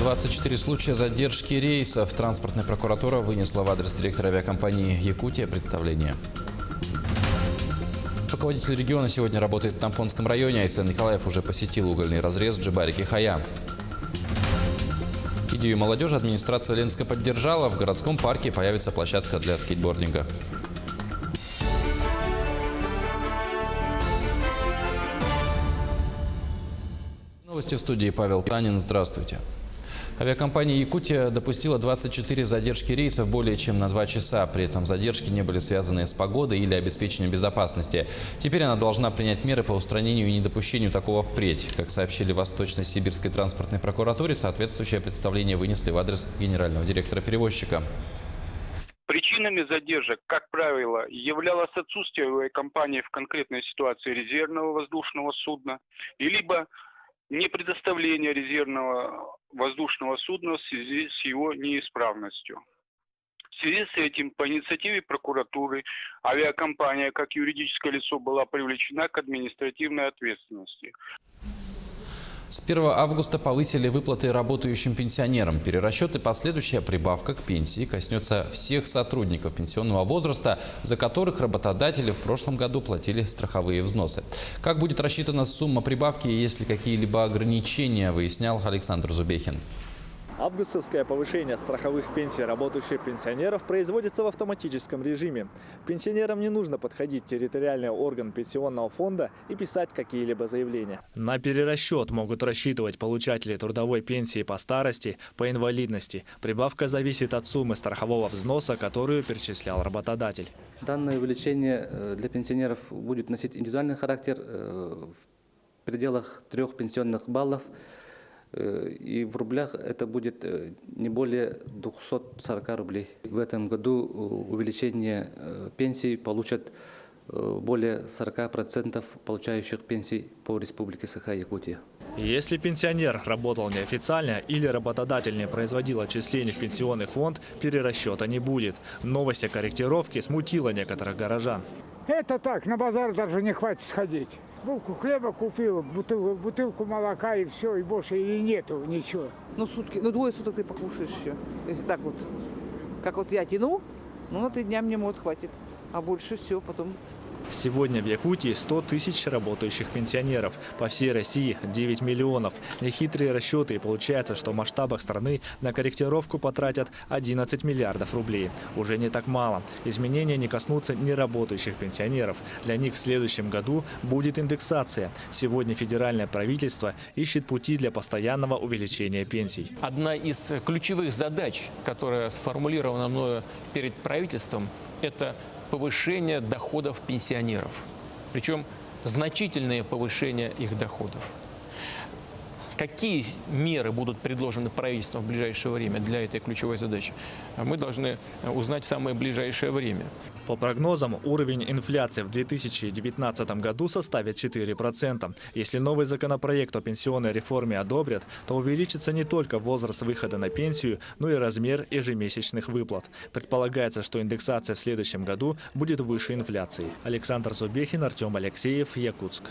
24 случая задержки рейсов. Транспортная прокуратура вынесла в адрес директора авиакомпании «Якутия» представление. Руководитель региона сегодня работает в Тампонском районе. Айсен Николаев уже посетил угольный разрез Джибари-Кихая. Идею молодежи администрация Ленска поддержала. В городском парке появится площадка для скейтбординга. Новости в студии. Павел Танин. Здравствуйте. Авиакомпания «Якутия» допустила 24 задержки рейсов более чем на 2 часа. При этом задержки не были связаны с погодой или обеспечением безопасности. Теперь она должна принять меры по устранению и недопущению такого впредь. Как сообщили в Восточно-Сибирской транспортной прокуратуре, соответствующее представление вынесли в адрес генерального директора перевозчика. Причинами задержек, как правило, являлось отсутствие у авиакомпании в конкретной ситуации резервного воздушного судна, либо не предоставление резервного воздушного судна в связи с его неисправностью. В связи с этим по инициативе прокуратуры авиакомпания как юридическое лицо была привлечена к административной ответственности. С 1 августа повысили выплаты работающим пенсионерам. Перерасчет и последующая прибавка к пенсии коснется всех сотрудников пенсионного возраста, за которых работодатели в прошлом году платили страховые взносы. Как будет рассчитана сумма прибавки и есть ли какие-либо ограничения, выяснял Александр Зубехин. Августовское повышение страховых пенсий работающих пенсионеров производится в автоматическом режиме. Пенсионерам не нужно подходить в территориальный орган пенсионного фонда и писать какие-либо заявления. На перерасчет могут рассчитывать получатели трудовой пенсии по старости, по инвалидности. Прибавка зависит от суммы страхового взноса, которую перечислял работодатель. Данное увеличение для пенсионеров будет носить индивидуальный характер в пределах 3 пенсионных баллов. И в рублях это будет не более 240 рублей. В этом году увеличение пенсий получат более 40% получающих пенсий по Республике Саха-Якутия. Если пенсионер работал неофициально или работодатель не производил отчислений в пенсионный фонд, перерасчета не будет. Новость о корректировке смутила некоторых горожан. Это так, на базар даже не хватит сходить. Булку хлеба купил, бутылку молока и все, и больше и нету ничего. Двое суток ты покушаешь еще. Если так вот, как вот я тяну, на 3 дня мне хватит. А больше все потом. Сегодня в Якутии 100 тысяч работающих пенсионеров. По всей России 9 миллионов. Нехитрые расчеты, и получается, что в масштабах страны на корректировку потратят 11 миллиардов рублей. Уже не так мало. Изменения не коснутся неработающих пенсионеров. Для них в следующем году будет индексация. Сегодня федеральное правительство ищет пути для постоянного увеличения пенсий. Одна из ключевых задач, которая сформулирована мною перед правительством, это повышение доходов пенсионеров, причем значительное повышение их доходов. Какие меры будут предложены правительством в ближайшее время для этой ключевой задачи, мы должны узнать в самое ближайшее время. По прогнозам, уровень инфляции в 2019 году составит 4%. Если новый законопроект о пенсионной реформе одобрят, то увеличится не только возраст выхода на пенсию, но и размер ежемесячных выплат. Предполагается, что индексация в следующем году будет выше инфляции. Александр Зубехин, Артем Алексеев, Якутск.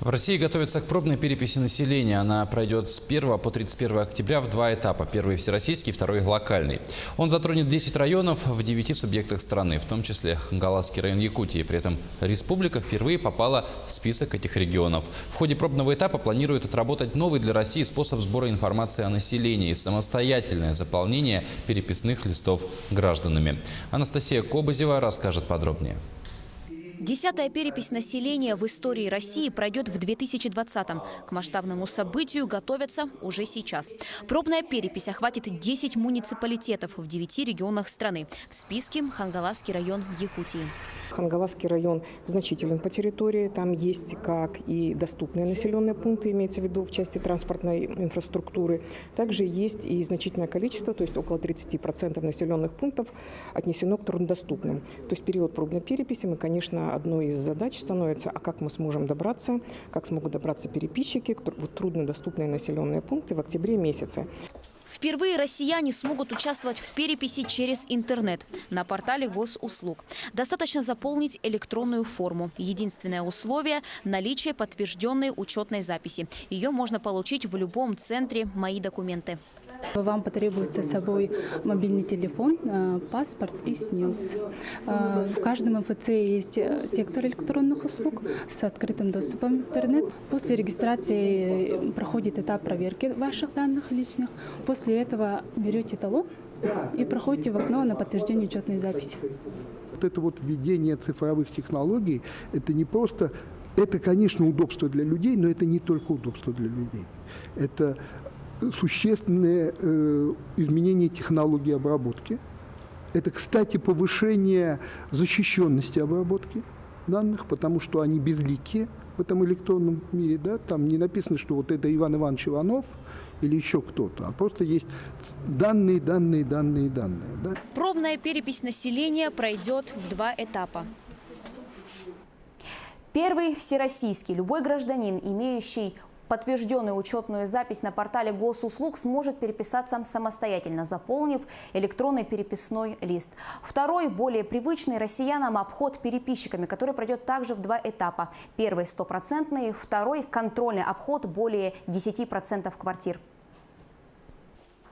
В России готовится к пробной переписи населения. Она пройдет с 1 по 31 октября в 2 этапа. Первый всероссийский, второй локальный. Он затронет 10 районов в 9 субъектах страны, в том числе Хангаласский район Якутии. При этом республика впервые попала в список этих регионов. В ходе пробного этапа планируют отработать новый для России способ сбора информации о населении – самостоятельное заполнение переписных листов гражданами. Анастасия Кобызева расскажет подробнее. 10-я перепись населения в истории России пройдет в 2020-м. К масштабному событию готовятся уже сейчас. Пробная перепись охватит 10 муниципалитетов в 9 регионах страны. В списке Хангаласский район Якутии. Хангаласский район значителен по территории. Там есть как и доступные населенные пункты, имеется в виду в части транспортной инфраструктуры. Также есть и значительное количество, то есть около 30% населенных пунктов отнесено к труднодоступным. То есть в период пробной переписи мы, конечно, одной из задач становится, а как мы сможем добраться, как смогут добраться переписчики в труднодоступные населенные пункты в октябре месяце. Впервые россияне смогут участвовать в переписи через интернет на портале госуслуг. Достаточно заполнить электронную форму. Единственное условие – наличие подтвержденной учетной записи. Ее можно получить в любом центре «Мои документы». Вам потребуется с собой мобильный телефон, паспорт и СНИЛС. В каждом МФЦ есть сектор электронных услуг с открытым доступом в интернет. После регистрации проходит этап проверки ваших данных личных. После этого берете талон и проходите в окно на подтверждение учетной записи. Вот это вот введение цифровых технологий, это не просто, это, конечно, удобство для людей, но это не только удобство для людей. Это существенное изменение технологии обработки. Это, кстати, повышение защищенности обработки данных, потому что они безликие в этом электронном мире. Да? Там не написано, что вот это Иван Иванович Иванов или еще кто-то, а просто есть данные. Да? Пробная перепись населения пройдет в 2 этапа. Первый – всероссийский. Любой гражданин, имеющий подтвержденную учетную запись на портале госуслуг, сможет переписаться самостоятельно, заполнив электронный переписной лист. Второй, более привычный россиянам обход переписчиками, который пройдет также в 2 этапа. Первый – 100%, второй – контрольный обход более 10% квартир.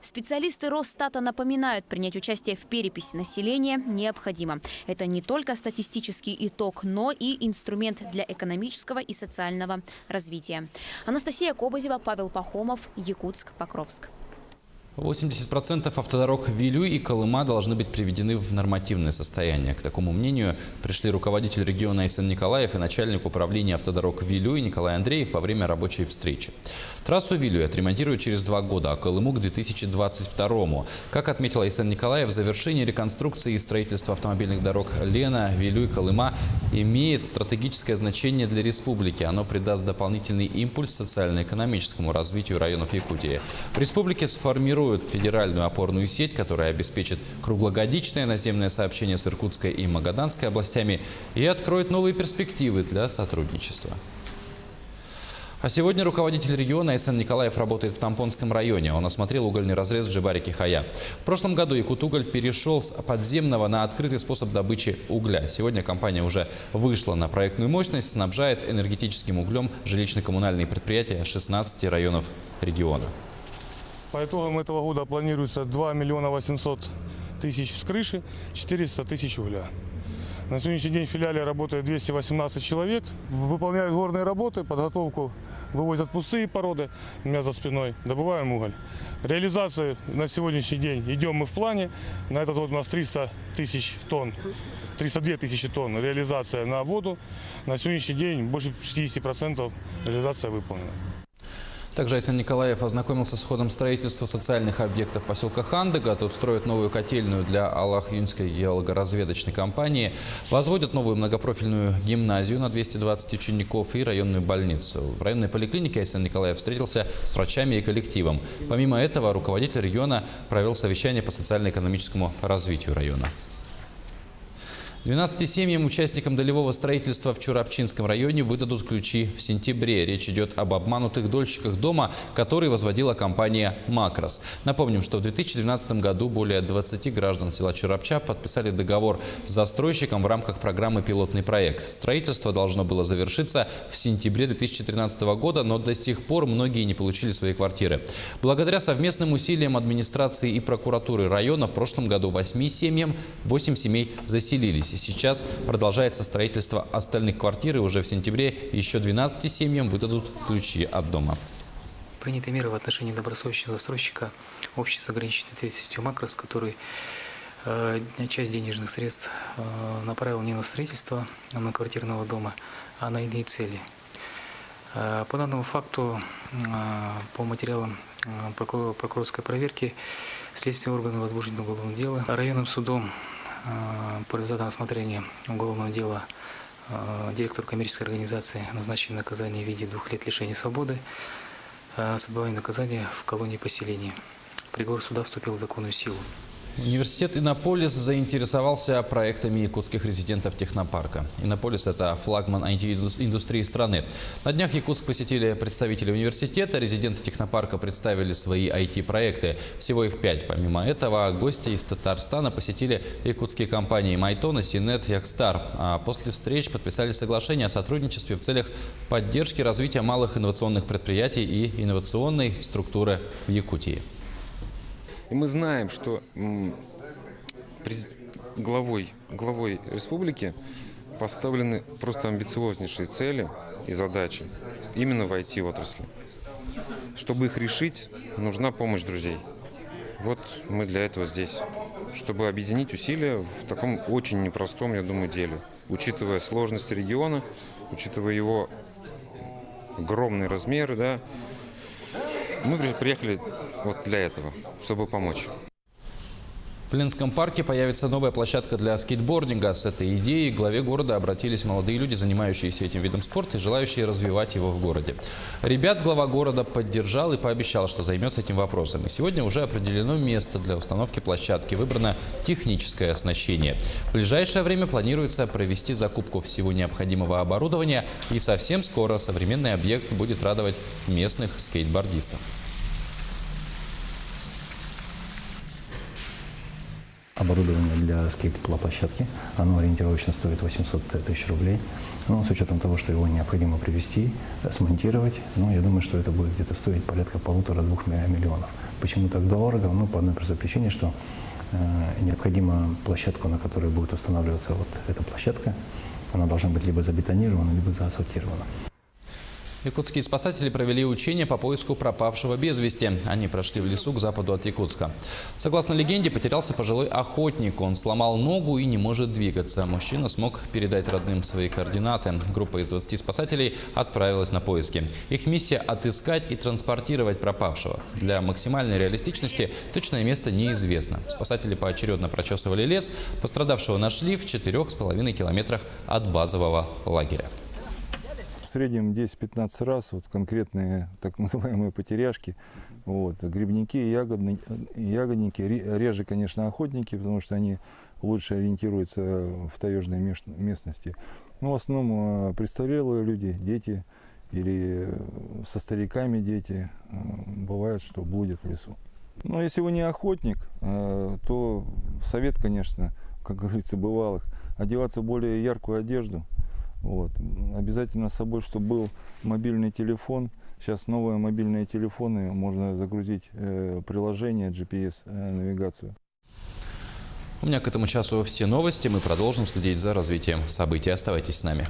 Специалисты Росстата напоминают, принять участие в переписи населения необходимо. Это не только статистический итог, но и инструмент для экономического и социального развития. Анастасия Кобозева, Павел Пахомов, Якутск, Покровск. 80% автодорог Вилюй и Колыма должны быть приведены в нормативное состояние. К такому мнению пришли руководитель региона Айсен Николаев и начальник управления автодорог Вилюй Николай Андреев во время рабочей встречи. Трассу Вилюй отремонтируют через 2 года, а Колыму к 2022. Как отметил Айсен Николаев, завершение реконструкции и строительства автомобильных дорог Лена, Вилюй, Колыма имеет стратегическое значение для республики. Оно придаст дополнительный импульс социально-экономическому развитию районов Якутии. В республике сформируют федеральную опорную сеть, которая обеспечит круглогодичное наземное сообщение с Иркутской и Магаданской областями и откроет новые перспективы для сотрудничества. А сегодня руководитель региона Айсен Николаев работает в Тампонском районе. Он осмотрел угольный разрез Джибари-Кихая. В прошлом году Якутуголь перешел с подземного на открытый способ добычи угля. Сегодня компания уже вышла на проектную мощность, снабжает энергетическим углем жилищно-коммунальные предприятия 16 районов региона. По итогам этого года планируется 2 800 000 с крыши, 400 000 угля. На сегодняшний день в филиале работает 218 человек. Выполняют горные работы, подготовку, вывозят пустые породы, у меня за спиной, добываем уголь. Реализация на сегодняшний день идем мы в плане. На этот год у нас 300 000 тонн, 302 000 тонн реализация на воду. На сегодняшний день больше 60% реализация выполнена. Также Айсен Николаев ознакомился с ходом строительства социальных объектов поселка Хандыга. Тут строят новую котельную для Аллах-Юнской геологоразведочной компании. Возводят новую многопрофильную гимназию на 220 учеников и районную больницу. В районной поликлинике Айсен Николаев встретился с врачами и коллективом. Помимо этого, руководитель региона провел совещание по социально-экономическому развитию района. 12 семьям, участникам долевого строительства в Чурапчинском районе, выдадут ключи в сентябре. Речь идет об обманутых дольщиках дома, который возводила компания «Макрос». Напомним, что в 2012 году более 20 граждан села Чурапча подписали договор с застройщиком в рамках программы «Пилотный проект». Строительство должно было завершиться в сентябре 2013 года, но до сих пор многие не получили свои квартиры. Благодаря совместным усилиям администрации и прокуратуры района в прошлом году 8 семей заселились. Сейчас продолжается строительство остальных квартир, и уже в сентябре еще 12 семьям выдадут ключи от дома. Приняты меры в отношении добросовестного застройщика общества с ограниченной ответственностью «Макрос», который часть денежных средств направил не на строительство многоквартирного дома, а на иные цели. По данному факту, по материалам прокурорской проверки, следственные органы возбуждены уголовное дело. Районным судом по результатам рассмотрения уголовного дела директору коммерческой организации назначено наказание в виде 2 лет лишения свободы с отбыванием наказания в колонии поселения. Приговор суда вступил в законную силу. Университет «Иннополис» заинтересовался проектами якутских резидентов технопарка. «Иннополис» – это флагман IT-индустрии страны. На днях Якутск посетили представители университета. Резиденты технопарка представили свои IT-проекты. Всего их 5. Помимо этого, гости из Татарстана посетили якутские компании «Майтон», «Синет», «Якстар». А после встреч подписали соглашение о сотрудничестве в целях поддержки развития малых инновационных предприятий и инновационной структуры в Якутии. И мы знаем, что главой республики поставлены просто амбициознейшие цели и задачи именно в IT-отрасли. Чтобы их решить, нужна помощь друзей. Вот мы для этого здесь, чтобы объединить усилия в таком очень непростом, я думаю, деле. Учитывая сложности региона, учитывая его огромные размеры, да, мы приехали вот для этого, чтобы помочь. В Ленском парке появится новая площадка для скейтбординга. С этой идеей к главе города обратились молодые люди, занимающиеся этим видом спорта и желающие развивать его в городе. Ребят глава города поддержал и пообещал, что займется этим вопросом. И сегодня уже определено место для установки площадки, выбрано техническое оснащение. В ближайшее время планируется провести закупку всего необходимого оборудования, и совсем скоро современный объект будет радовать местных скейтбордистов. Оборудование для скейт-площадки, оно ориентировочно стоит 800 тысяч рублей. Но с учетом того, что его необходимо привезти, смонтировать, я думаю, что это будет где-то стоить порядка 1,5–2 миллионов. Почему так дорого? По одной простой причине, что необходима площадка, на которой будет устанавливаться вот эта площадка, она должна быть либо забетонирована, либо заасфальтирована. Якутские спасатели провели учения по поиску пропавшего без вести. Они прошли в лесу к западу от Якутска. Согласно легенде, потерялся пожилой охотник. Он сломал ногу и не может двигаться. Мужчина смог передать родным свои координаты. Группа из 20 спасателей отправилась на поиски. Их миссия – отыскать и транспортировать пропавшего. Для максимальной реалистичности точное место неизвестно. Спасатели поочередно прочесывали лес. Пострадавшего нашли в 4,5 километрах от базового лагеря. В среднем 10-15 раз конкретные так называемые потеряшки. Грибники, ягодники, реже, конечно, охотники, потому что они лучше ориентируются в таежной местности. Но в основном престарелые люди, дети или со стариками дети, бывает, что блудят в лесу. Но если вы не охотник, то совет, конечно, как говорится, бывалых, одеваться в более яркую одежду. Обязательно с собой, чтобы был мобильный телефон. Сейчас новые мобильные телефоны, можно загрузить приложение GPS-навигацию. У меня к этому часу все новости. Мы продолжим следить за развитием событий. Оставайтесь с нами.